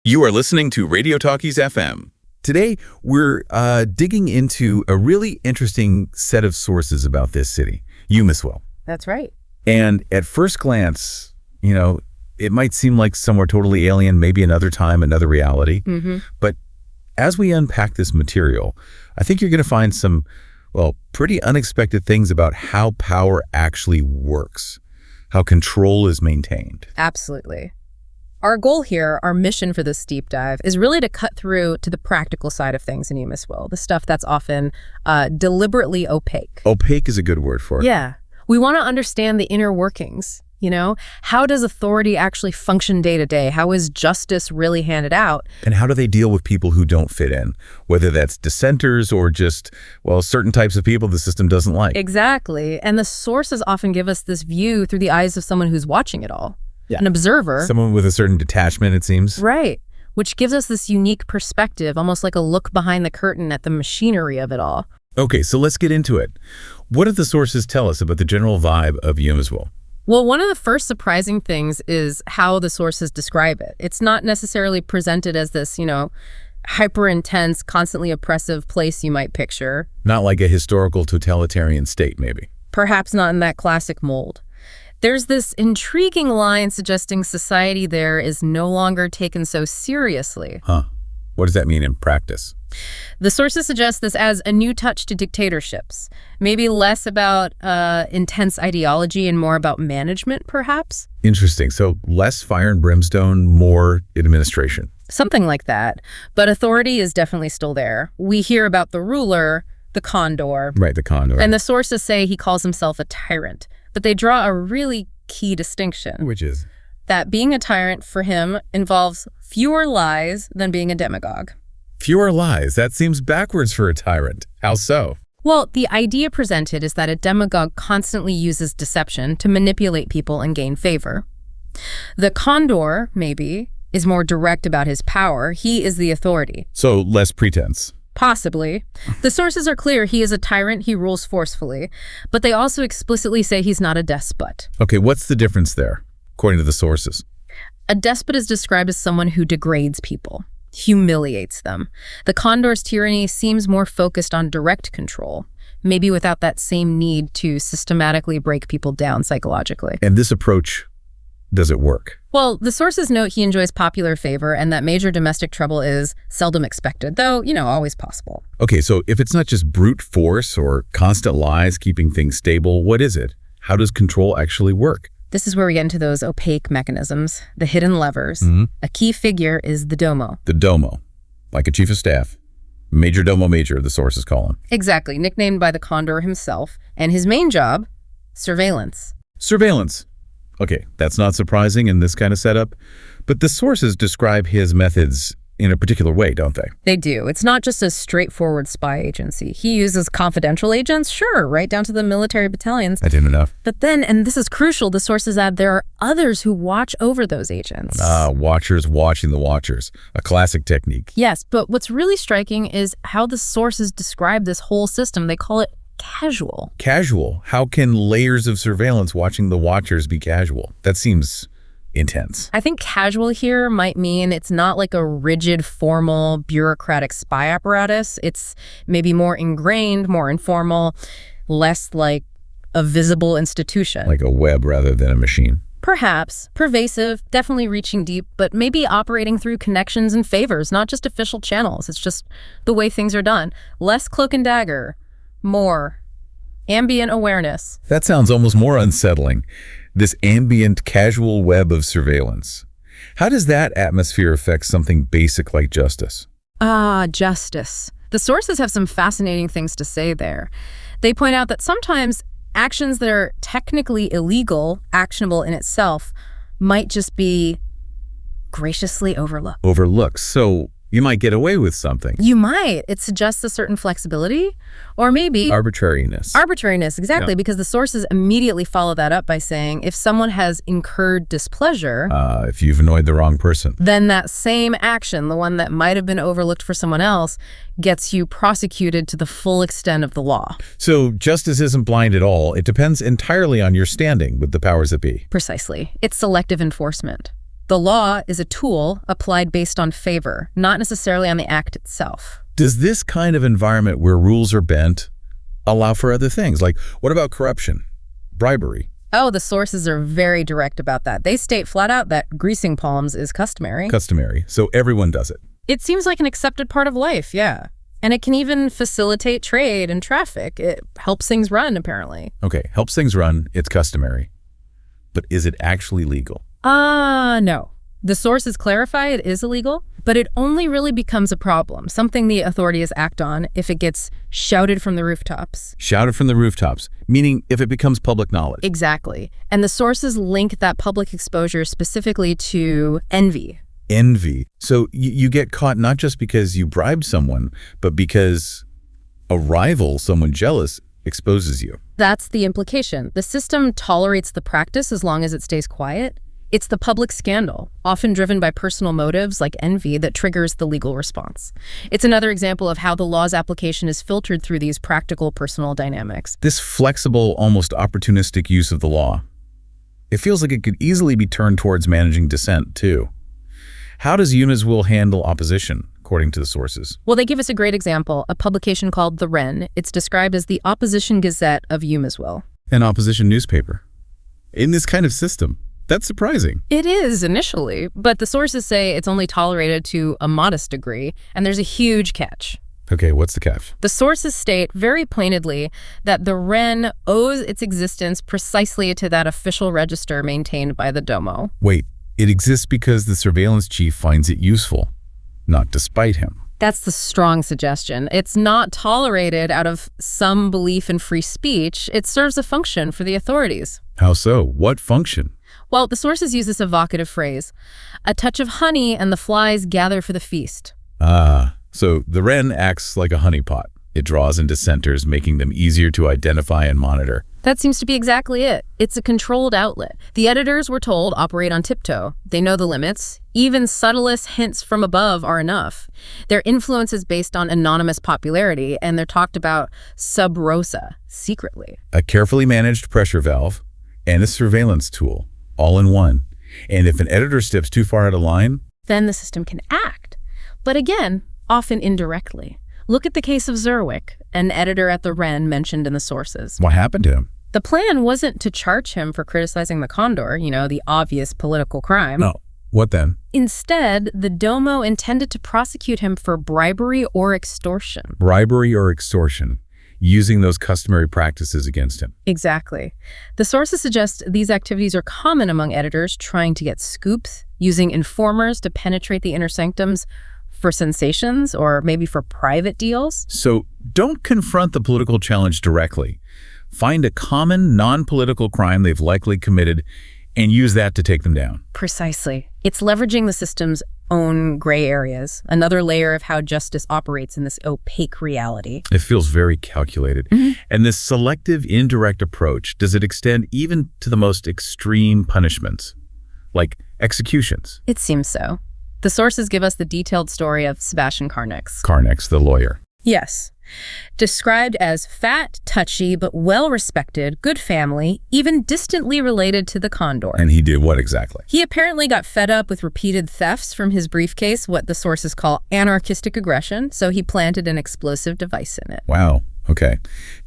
You are listening to RadioTalkies FM. Today, we're digging into a really interesting set of sources about this city, Eumeswil. That's right. And at first glance, it might seem like somewhere totally alien, maybe another time, another reality. But as we unpack this material, I think you're going to find some, pretty unexpected things about how power actually works, how control is maintained. Absolutely. Our goal here, our mission for this deep dive, is really to cut through to the practical side of things in Eumeswil, the stuff that's often deliberately opaque. Opaque is a good word for it. Yeah. We want to understand the inner workings, How does authority actually function day to day? How is justice really handed out? And how do they deal with people who don't fit in, whether that's dissenters or just, certain types of people the system doesn't like? Exactly. And the sources often give us this view through the eyes of someone who's watching it all. Yeah. An observer. Someone with a certain detachment, it seems. Right. Which gives us this unique perspective, almost like a look behind the curtain at the machinery of it all. Okay, so let's get into it. What do the sources tell us about the general vibe of Eumeswil? Well, one of the first surprising things is how the sources describe it. It's not necessarily presented as this, hyper-intense, constantly oppressive place you might picture. Not like a historical totalitarian state, maybe. Perhaps not in that classic mold. There's this intriguing line suggesting society there is no longer taken so seriously. Huh. What does that mean in practice? The sources suggest this as a new touch to dictatorships. Maybe less about intense ideology and more about management, perhaps? Interesting. So less fire and brimstone, more administration. Something like that. But authority is definitely still there. We hear about the ruler, the Condor. Right, the Condor. And the sources say he calls himself a tyrant. But they draw a really key distinction. Which is? That being a tyrant for him involves fewer lies than being a demagogue. Fewer lies? That seems backwards for a tyrant. How so? Well, the idea presented is that a demagogue constantly uses deception to manipulate people and gain favor. The Condor, maybe, is more direct about his power. He is the authority. So less pretense. Possibly. The sources are clear. He is a tyrant. He rules forcefully. But they also explicitly say he's not a despot. Okay, what's the difference there, according to the sources? A despot is described as someone who degrades people, humiliates them. The Condor's tyranny seems more focused on direct control, maybe without that same need to systematically break people down psychologically. And this approach, does it work? Well, the sources note he enjoys popular favor and that major domestic trouble is seldom expected, though, always possible. Okay, so if it's not just brute force or constant lies keeping things stable, what is it? How does control actually work? This is where we get into those opaque mechanisms, the hidden levers. A key figure is the domo. The domo, like a chief of staff. Major domo major, the sources call him. Exactly, nicknamed by the Condor himself. And his main job, surveillance. Surveillance. Okay, that's not surprising in this kind of setup, but the sources describe his methods in a particular way, don't they? They do. It's not just a straightforward spy agency. He uses confidential agents, sure, right down to the military battalions. I didn't know. But then, and this is crucial, the sources add there are others who watch over those agents. Watchers watching the watchers, a classic technique. Yes, but what's really striking is how the sources describe this whole system. They call it casual. Casual? How can layers of surveillance watching the watchers be casual? That seems intense. I think casual here might mean it's not like a rigid, formal, bureaucratic spy apparatus. It's maybe more ingrained, more informal, less like a visible institution. Like a web rather than a machine. Perhaps. Pervasive, definitely reaching deep, but maybe operating through connections and favors, not just official channels. It's just the way things are done. Less cloak and dagger. More ambient awareness. That sounds almost more unsettling. This ambient, casual web of surveillance. How does that atmosphere affect something basic like justice? Justice. The sources have some fascinating things to say there. They point out that sometimes actions that are technically illegal, actionable in itself, might just be graciously overlooked. Overlooked. So you might get away with something. You might. It suggests a certain flexibility, or maybe arbitrariness. Arbitrariness, exactly, because the sources immediately follow that up by saying if someone has incurred displeasure, if you've annoyed the wrong person, then that same action, the one that might have been overlooked for someone else, gets you prosecuted to the full extent of the law. So justice isn't blind at all. It depends entirely on your standing with the powers that be. Precisely. It's selective enforcement. The law is a tool applied based on favor, not necessarily on the act itself. Does this kind of environment where rules are bent allow for other things? Like, what about corruption, bribery? Oh, the sources are very direct about that. They state flat out that greasing palms is customary. Customary, so everyone does it. It seems like an accepted part of life, yeah. And it can even facilitate trade and traffic. It helps things run, apparently. Okay, helps things run, it's customary. But is it actually legal? No. The sources clarify it is illegal, but it only really becomes a problem, something the authorities act on if it gets shouted from the rooftops. Shouted from the rooftops, meaning if it becomes public knowledge. Exactly. And the sources link that public exposure specifically to envy. Envy. So you get caught not just because you bribed someone, but because a rival, someone jealous, exposes you. That's the implication. The system tolerates the practice as long as it stays quiet. It's the public scandal, often driven by personal motives like envy, that triggers the legal response. It's another example of how the law's application is filtered through these practical personal dynamics. This flexible, almost opportunistic use of the law, it feels like it could easily be turned towards managing dissent, too. How does Eumeswil handle opposition, according to the sources? Well, they give us a great example, a publication called The Wren. It's described as the Opposition Gazette of Eumeswil. An opposition newspaper. In this kind of system. That's surprising. It is initially, but the sources say it's only tolerated to a modest degree, and there's a huge catch. Okay, what's the catch? The sources state very plainly that the Wren owes its existence precisely to that official register maintained by the Domo. Wait, it exists because the surveillance chief finds it useful, not despite him. That's the strong suggestion. It's not tolerated out of some belief in free speech. It serves a function for the authorities. How so? What function? Well, the sources use this evocative phrase, a touch of honey and the flies gather for the feast. So the Wren acts like a honeypot. It draws in dissenters, making them easier to identify and monitor. That seems to be exactly it. It's a controlled outlet. The editors, we're told, operate on tiptoe. They know the limits. Even subtlest hints from above are enough. Their influence is based on anonymous popularity, and they're talked about sub rosa, secretly. A carefully managed pressure valve and a surveillance tool, all in one. And if an editor steps too far out of line, then the system can act. But again, often indirectly. Look at the case of Zerwick, an editor at the Wren mentioned in the sources. What happened to him? The plan wasn't to charge him for criticizing the Condor, the obvious political crime. No. What then? Instead, the Domo intended to prosecute him for bribery or extortion. Bribery or extortion, using those customary practices against him. Exactly. The sources suggest these activities are common among editors trying to get scoops, using informers to penetrate the inner sanctums for sensations or maybe for private deals. So don't confront the political challenge directly. Find a common, non-political crime they've likely committed and use that to take them down. Precisely. It's leveraging the system's own gray areas, another layer of how justice operates in this opaque reality. It feels very calculated. And this selective, indirect approach, does it extend even to the most extreme punishments, like executions? It seems so. The sources give us the detailed story of Sebastian Karnex. Karnex, the lawyer. Yes. Described as fat, touchy, but well-respected, good family, even distantly related to the Condor. And he did what exactly? He apparently got fed up with repeated thefts from his briefcase, what the sources call anarchistic aggression, so he planted an explosive device in it. Wow. Okay.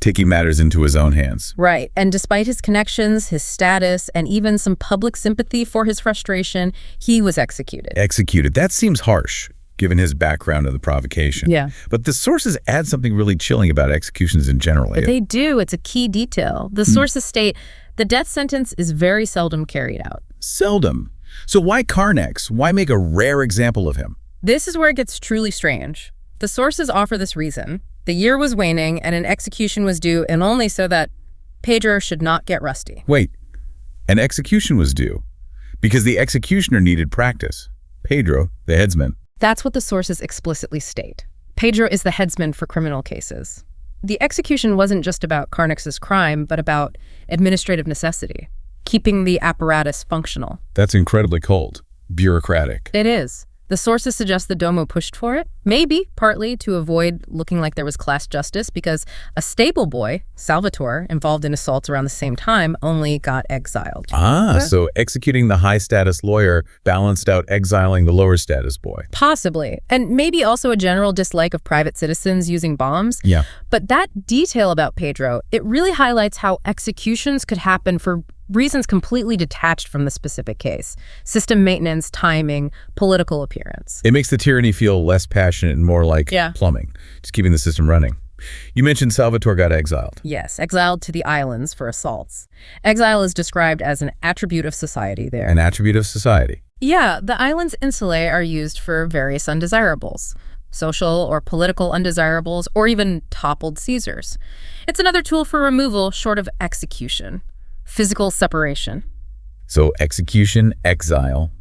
Taking matters into his own hands. Right. And despite his connections, his status, and even some public sympathy for his frustration, he was executed. Executed. That seems harsh, given his background of the provocation. Yeah. But the sources add something really chilling about executions in general. They do. It's a key detail. The sources state the death sentence is very seldom carried out. Seldom. So why Karnex? Why make a rare example of him? This is where it gets truly strange. The sources offer this reason. The year was waning and an execution was due, and only so that Pedro should not get rusty. Wait, an execution was due because the executioner needed practice. Pedro, the headsman. That's what the sources explicitly state. Pedro is the headsman for criminal cases. The execution wasn't just about Karnex's crime, but about administrative necessity, keeping the apparatus functional. That's incredibly cold. Bureaucratic. It is. The sources suggest the Domo pushed for it, Maybe partly to avoid looking like there was class justice, because a stable boy, Salvatore, involved in assaults around the same time, only got exiled. So executing the high-status lawyer balanced out exiling the lower-status boy. Possibly. And maybe also a general dislike of private citizens using bombs. Yeah. But that detail about Pedro, it really highlights how executions could happen for reasons completely detached from the specific case. System maintenance, timing, political appearance. It makes the tyranny feel less passionate and more like plumbing, just keeping the system running. You mentioned Salvatore got exiled. Yes, exiled to the islands for assaults. Exile is described as an attribute of society there. An attribute of society. Yeah, the islands' insulae are used for various undesirables. Social or political undesirables, or even toppled Caesars. It's another tool for removal short of execution. Physical separation. So execution, exile.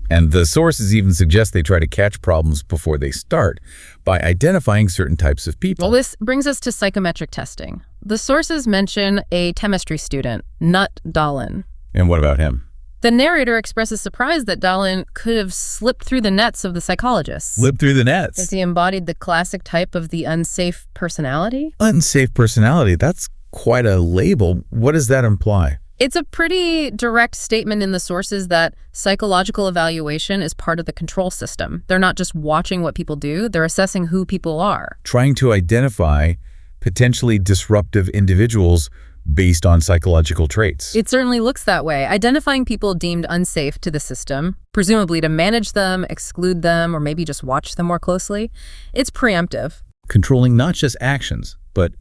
And the sources even suggest they try to catch problems before they start by identifying certain types of people. Well, this brings us to psychometric testing. The sources mention a chemistry student, Nut Dahlin. And what about him? The narrator expresses surprise that Dahlin could have slipped through the nets of the psychologists. Slipped through the nets. As he embodied the classic type of the unsafe personality. Unsafe personality, that's quite a label. What does that imply? It's a pretty direct statement in the sources that psychological evaluation is part of the control system. They're not just watching what people do, they're assessing who people are. Trying to identify potentially disruptive individuals based on psychological traits. It certainly looks that way. Identifying people deemed unsafe to the system, presumably to manage them, exclude them, or maybe just watch them more closely, it's preemptive. Controlling not just actions, but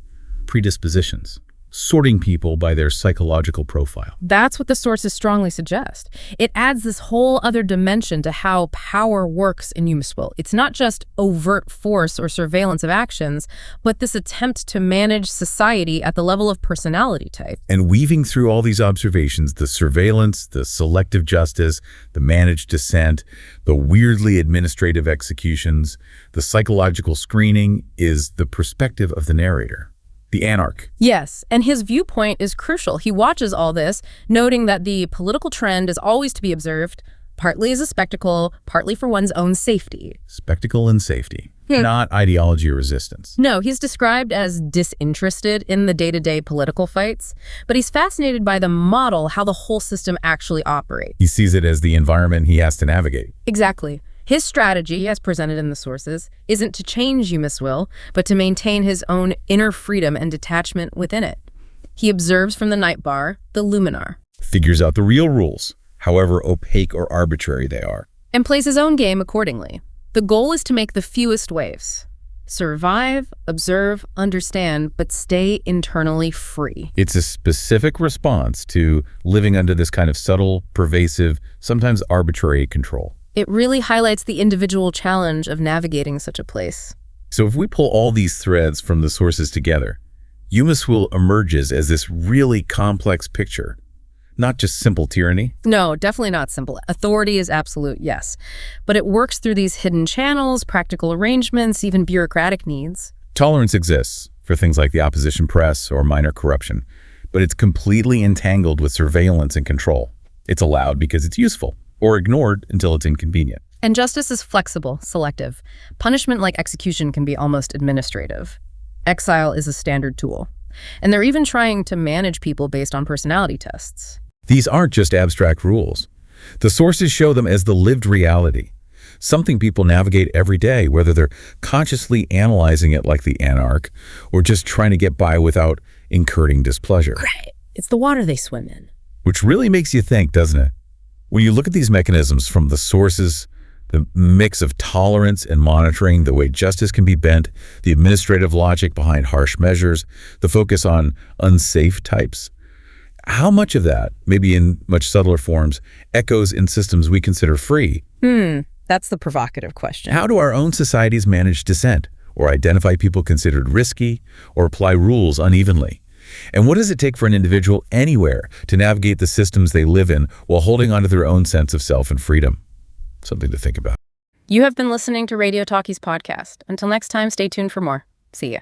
predispositions. Sorting people by their psychological profile. That's what the sources strongly suggest. It adds this whole other dimension to how power works in Eumeswil. It's not just overt force or surveillance of actions, but this attempt to manage society at the level of personality type. And weaving through all these observations, the surveillance, the selective justice, the managed dissent, the weirdly administrative executions, the psychological screening is the perspective of the narrator. The Anarch. Yes, and his viewpoint is crucial. He watches all this, noting that the political trend is always to be observed, partly as a spectacle, partly for one's own safety. Spectacle and safety, not ideology or resistance. No, he's described as disinterested in the day-to-day political fights, but he's fascinated by the model, how the whole system actually operates. He sees it as the environment he has to navigate. Exactly. His strategy, as presented in the sources, isn't to change Eumeswil, but to maintain his own inner freedom and detachment within it. He observes from the night bar, the luminar. Figures out the real rules, however opaque or arbitrary they are. And plays his own game accordingly. The goal is to make the fewest waves. Survive, observe, understand, but stay internally free. It's a specific response to living under this kind of subtle, pervasive, sometimes arbitrary control. It really highlights the individual challenge of navigating such a place. So if we pull all these threads from the sources together, Eumeswil emerges as this really complex picture, not just simple tyranny. No, definitely not simple. Authority is absolute, yes. But it works through these hidden channels, practical arrangements, even bureaucratic needs. Tolerance exists for things like the opposition press or minor corruption, but it's completely entangled with surveillance and control. It's allowed because it's useful, or ignored until it's inconvenient. And justice is flexible, selective. Punishment like execution can be almost administrative. Exile is a standard tool. And they're even trying to manage people based on personality tests. These aren't just abstract rules. The sources show them as the lived reality, something people navigate every day, whether they're consciously analyzing it like the Anarch or just trying to get by without incurring displeasure. Right. It's the water they swim in. Which really makes you think, doesn't it? When you look at these mechanisms from the sources, the mix of tolerance and monitoring, the way justice can be bent, the administrative logic behind harsh measures, the focus on unsafe types, how much of that, maybe in much subtler forms, echoes in systems we consider free? That's the provocative question. How do our own societies manage dissent, or identify people considered risky, or apply rules unevenly? And what does it take for an individual anywhere to navigate the systems they live in while holding on to their own sense of self and freedom? Something to think about. You have been listening to Radio Talkies podcast. Until next time, stay tuned for more. See ya.